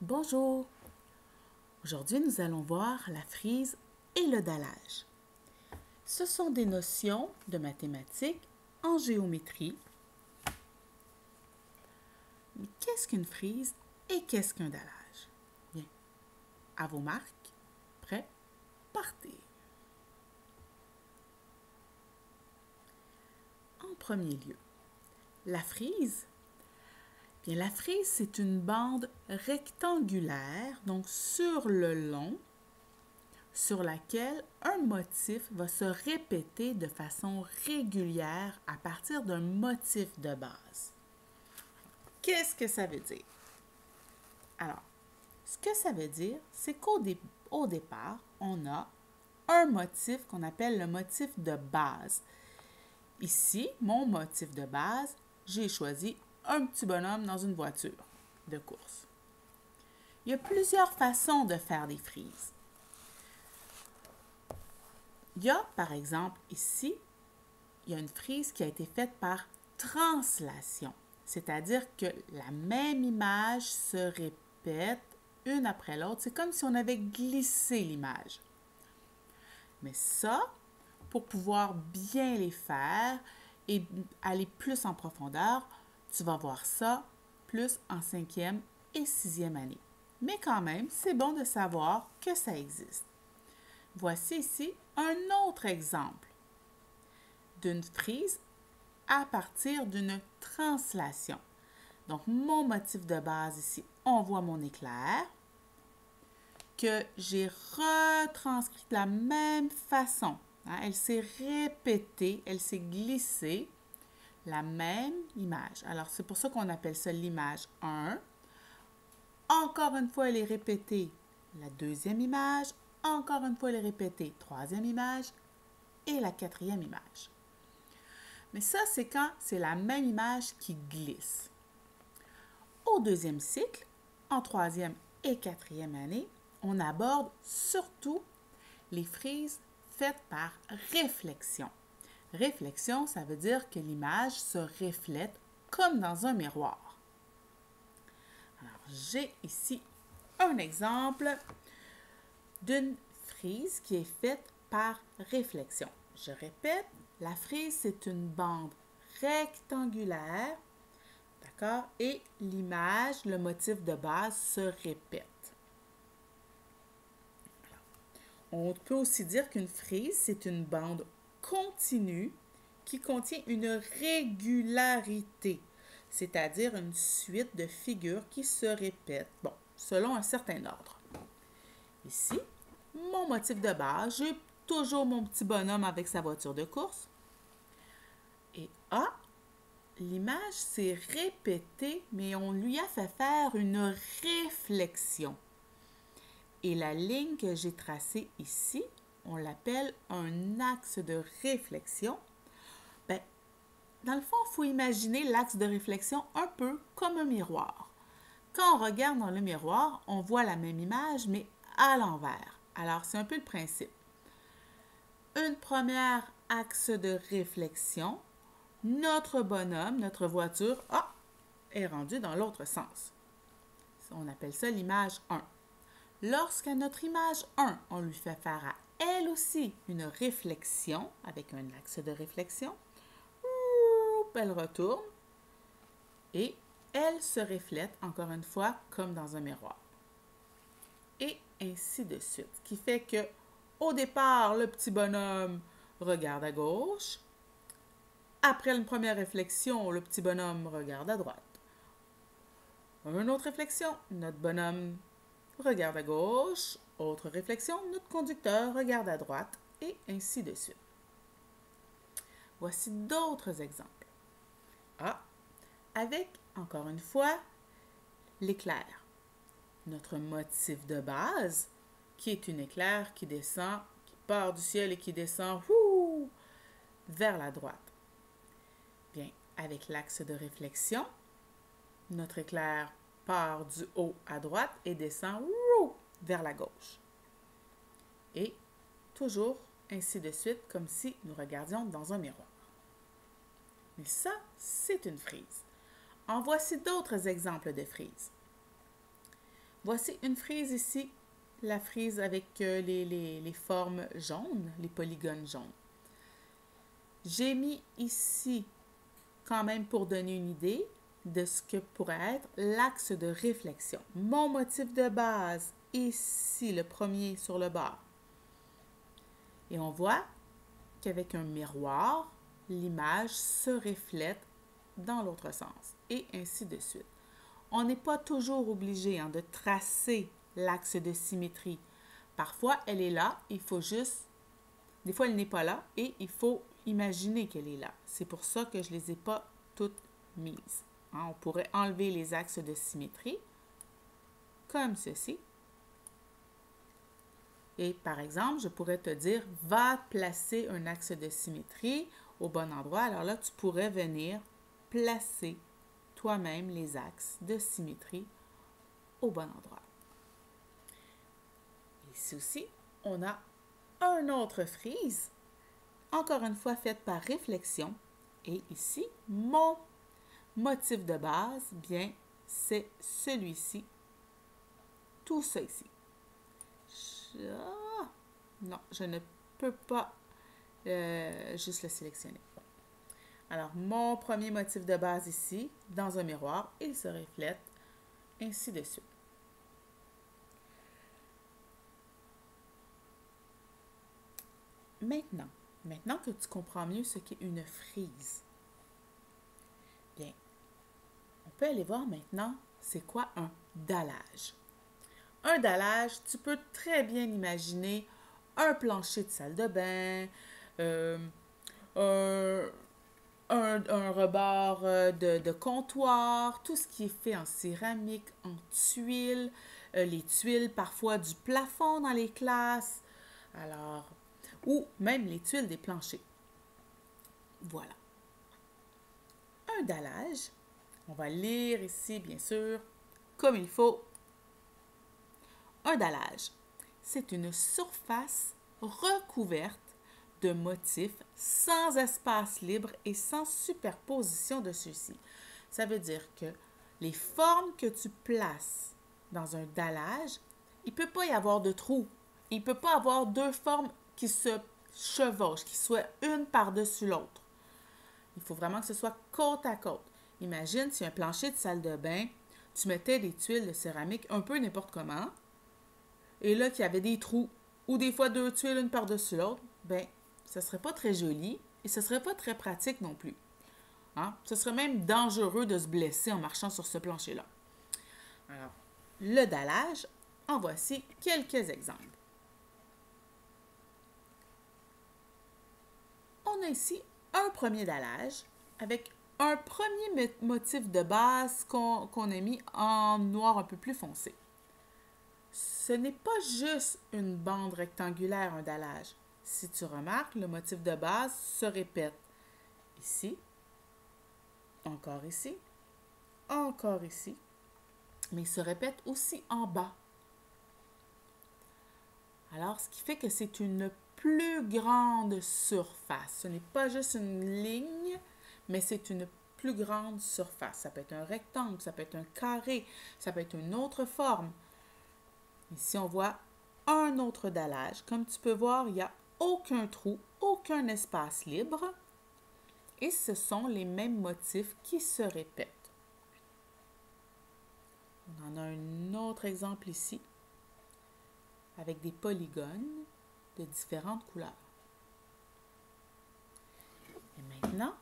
Bonjour! Aujourd'hui, nous allons voir la frise et le dallage. Ce sont des notions de mathématiques en géométrie. Mais qu'est-ce qu'une frise et qu'est-ce qu'un dallage? Bien, à vos marques, prêts, partez! En premier lieu, la frise. Bien, la frise, c'est une bande rectangulaire, donc sur le long, sur laquelle un motif va se répéter de façon régulière à partir d'un motif de base. Qu'est-ce que ça veut dire? Alors, ce que ça veut dire, c'est qu'au départ, on a un motif qu'on appelle le motif de base. Ici, mon motif de base, j'ai choisi un petit bonhomme dans une voiture de course. Il y a plusieurs façons de faire des frises. Il y a, par exemple, ici, il y a une frise qui a été faite par translation, c'est-à-dire que la même image se répète une après l'autre. C'est comme si on avait glissé l'image. Mais ça, pour pouvoir bien les faire et aller plus en profondeur, tu vas voir ça plus en 5e et 6e année. Mais quand même, c'est bon de savoir que ça existe. Voici ici un autre exemple d'une frise à partir d'une translation. Donc, mon motif de base ici, on voit mon éclair que j'ai retranscrit de la même façon. Elle s'est répétée, elle s'est glissée, la même image. Alors, c'est pour ça qu'on appelle ça l'image 1. Encore une fois, elle est répétée, la deuxième image. Encore une fois, elle est répétée, troisième image et la quatrième image. Mais ça, c'est quand c'est la même image qui glisse. Au deuxième cycle, en troisième et quatrième année, on aborde surtout les frises faites par réflexion. Réflexion, ça veut dire que l'image se reflète comme dans un miroir. Alors, j'ai ici un exemple d'une frise qui est faite par réflexion. Je répète, la frise, c'est une bande rectangulaire, d'accord? Et l'image, le motif de base se répète. On peut aussi dire qu'une frise, c'est une bande continue qui contient une régularité, c'est-à-dire une suite de figures qui se répètent, selon un certain ordre. Ici, mon motif de base, j'ai toujours mon petit bonhomme avec sa voiture de course. Et l'image s'est répétée, mais on lui a fait faire une réflexion. Et la ligne que j'ai tracée ici, on l'appelle un axe de réflexion. Dans le fond, il faut imaginer l'axe de réflexion un peu comme un miroir. Quand on regarde dans le miroir, on voit la même image, mais à l'envers. Alors, c'est un peu le principe. Une première axe de réflexion, notre bonhomme, notre voiture, est rendu dans l'autre sens. On appelle ça l'image 1. Lorsqu'à notre image 1, on lui fait faire à elle aussi une réflexion avec un axe de réflexion, elle retourne et elle se reflète encore une fois comme dans un miroir. Et ainsi de suite. Ce qui fait que au départ, le petit bonhomme regarde à gauche. Après une première réflexion, le petit bonhomme regarde à droite. Une autre réflexion, notre bonhomme regarde à gauche. Autre réflexion, notre conducteur regarde à droite. Et ainsi de suite. Voici d'autres exemples. Avec, encore une fois, l'éclair. Notre motif de base, qui est une éclair qui descend, qui part du ciel et qui descend vers la droite. Bien, avec l'axe de réflexion, notre éclair part du haut à droite et descend vers la gauche. Et toujours ainsi de suite, comme si nous regardions dans un miroir. Mais ça, c'est une frise. En voici d'autres exemples de frises. Voici une frise ici, la frise avec les formes jaunes, les polygones jaunes. J'ai mis ici, quand même pour donner une idée de ce que pourrait être l'axe de réflexion. Mon motif de base, ici, le premier sur le bord. Et on voit qu'avec un miroir, l'image se reflète dans l'autre sens, et ainsi de suite. On n'est pas toujours obligé de tracer l'axe de symétrie. Parfois, elle est là, il faut juste... Des fois, elle n'est pas là et il faut imaginer qu'elle est là. C'est pour ça que je ne les ai pas toutes mises. On pourrait enlever les axes de symétrie, comme ceci. Et par exemple, je pourrais te dire, va placer un axe de symétrie au bon endroit. Alors là, tu pourrais venir placer toi-même les axes de symétrie au bon endroit. Ici aussi, on a une autre frise, encore une fois faite par réflexion. Et ici, mon motif de base, bien, c'est celui-ci, tout ça ici. Non, je ne peux pas juste le sélectionner. Alors, mon premier motif de base ici, dans un miroir, il se reflète, ainsi de suite. Maintenant que tu comprends mieux ce qu'est une frise, bien, on peut aller voir maintenant c'est quoi un dallage. Un dallage, tu peux très bien imaginer un plancher de salle de bain, un rebord de comptoir, tout ce qui est fait en céramique, en tuiles, les tuiles parfois du plafond dans les classes, alors, ou même les tuiles des planchers. Voilà. Un dallage, on va lire ici bien sûr, comme il faut. Un dallage, c'est une surface recouverte de motifs sans espace libre et sans superposition de ceux-ci. Ça veut dire que les formes que tu places dans un dallage, il ne peut pas y avoir de trous. Il ne peut pas avoir deux formes qui se chevauchent, qui soient une par-dessus l'autre. Il faut vraiment que ce soit côte à côte. Imagine si un plancher de salle de bain, tu mettais des tuiles de céramique un peu n'importe comment, et là qu'il y avait des trous, ou des fois deux tuiles une par-dessus l'autre, bien, ce ne serait pas très joli et ce ne serait pas très pratique non plus. Ce serait même dangereux de se blesser en marchant sur ce plancher-là. Alors, le dallage, en voici quelques exemples. On a ici un premier dallage avec un premier motif de base qu'on a mis en noir un peu plus foncé. Ce n'est pas juste une bande rectangulaire, un dallage. Si tu remarques, le motif de base se répète ici, encore ici, mais il se répète aussi en bas. Alors, ce qui fait que c'est une plus grande surface. Ce n'est pas juste une ligne, mais c'est une plus grande surface. Ça peut être un rectangle, ça peut être un carré, ça peut être une autre forme. Ici, on voit un autre dallage. Comme tu peux voir, il n'y a aucun trou, aucun espace libre. Et ce sont les mêmes motifs qui se répètent. On en a un autre exemple ici, avec des polygones de différentes couleurs. Et maintenant,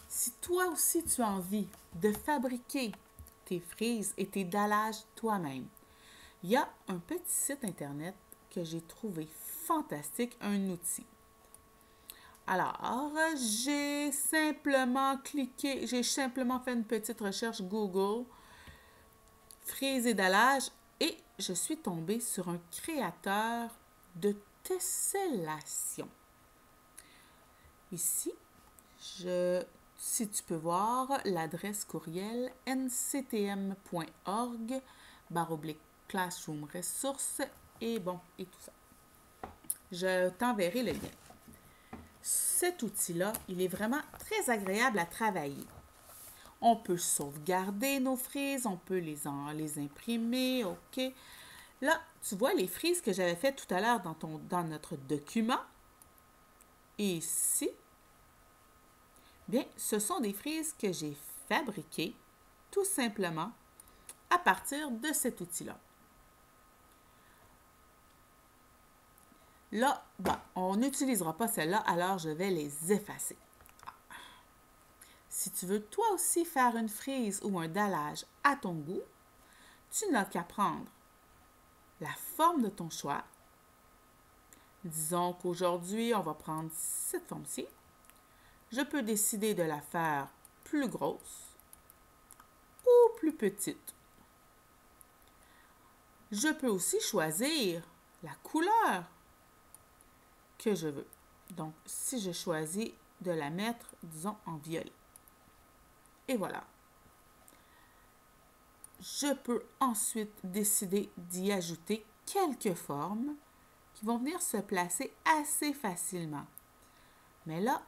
si toi aussi tu as envie de fabriquer tes frises et tes dallages toi-même, il y a un petit site internet que j'ai trouvé fantastique, un outil. Alors, j'ai simplement fait une petite recherche Google, frise et dallage, et je suis tombée sur un créateur de tessellation. Ici, si tu peux voir l'adresse courriel nctm.org/classroom ressources et tout ça. Je t'enverrai le lien. Cet outil-là, il est vraiment très agréable à travailler. On peut sauvegarder nos frises, on peut les imprimer, OK. Là, tu vois les frises que j'avais faites tout à l'heure dans notre document. Et ici, bien, ce sont des frises que j'ai fabriquées tout simplement à partir de cet outil-là. Là, bon, on n'utilisera pas celle-là, alors je vais les effacer. Si tu veux toi aussi faire une frise ou un dallage à ton goût, tu n'as qu'à prendre la forme de ton choix. Disons qu'aujourd'hui, on va prendre cette forme-ci. Je peux décider de la faire plus grosse ou plus petite. Je peux aussi choisir la couleur que je veux. Donc, si je choisis de la mettre, disons, en violet. Et voilà. Je peux ensuite décider d'y ajouter quelques formes qui vont venir se placer assez facilement. Mais là,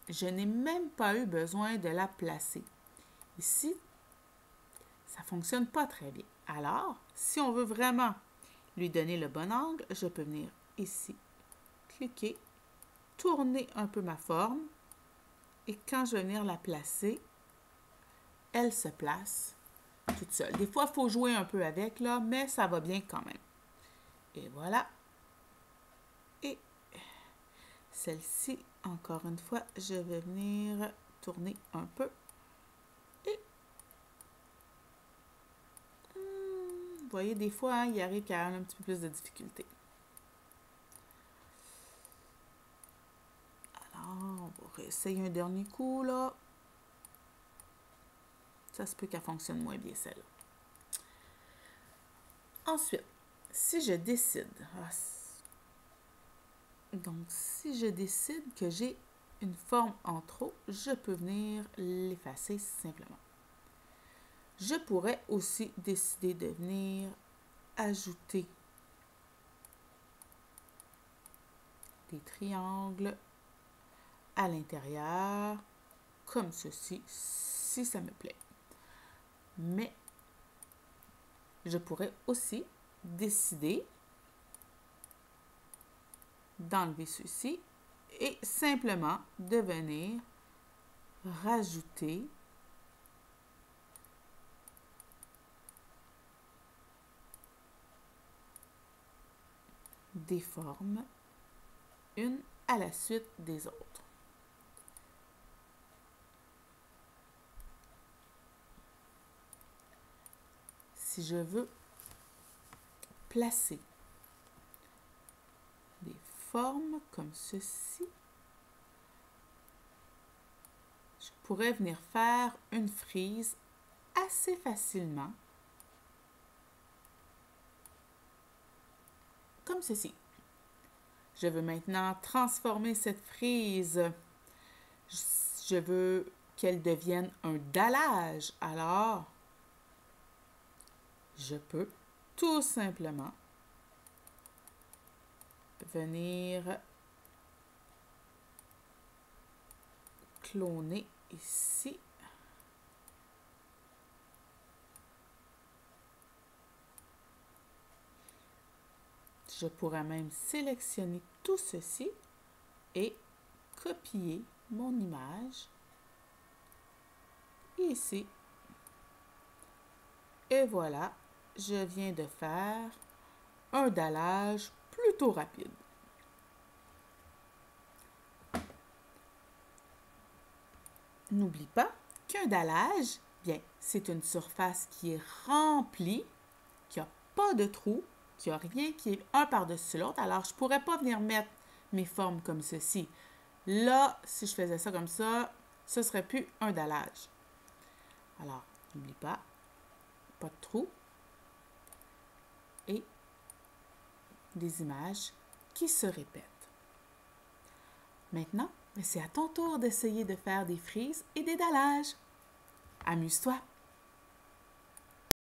je n'ai même pas eu besoin de la placer. Ici, ça ne fonctionne pas très bien. Alors, si on veut vraiment lui donner le bon angle, je peux venir ici, cliquer, tourner un peu ma forme et quand je vais venir la placer, elle se place toute seule. Des fois, il faut jouer un peu avec, là, mais ça va bien quand même. Et voilà. Et celle-ci, encore une fois, je vais venir tourner un peu. Et vous voyez, des fois, hein, il arrive qu'il y a un petit peu plus de difficulté. Alors, on va réessayer un dernier coup, là. Ça se peut qu'elle fonctionne moins bien, celle-là. Ensuite, si je décide... Donc, si je décide que j'ai une forme en trop, je peux venir l'effacer simplement. Je pourrais aussi décider de venir ajouter des triangles à l'intérieur, comme ceci, si ça me plaît. Mais je pourrais aussi décider d'enlever ceci et simplement de venir rajouter des formes, une à la suite des autres. Si je veux placer des formes comme ceci, je pourrais venir faire une frise assez facilement, comme ceci. Je veux maintenant transformer cette frise. Je veux qu'elle devienne un dallage. Alors, je peux tout simplement venir cloner ici. Je pourrais même sélectionner tout ceci et copier mon image ici. Et voilà, je viens de faire un dallage plutôt rapide. N'oublie pas qu'un dallage, bien, c'est une surface qui est remplie, qui n'a pas de trou, qui n'a rien qui est un par-dessus l'autre. Alors, je ne pourrais pas venir mettre mes formes comme ceci. Là, si je faisais ça comme ça, ce ne serait plus un dallage. Alors, n'oublie pas, pas de trou et des images qui se répètent. Maintenant, c'est à ton tour d'essayer de faire des frises et des dallages. Amuse-toi!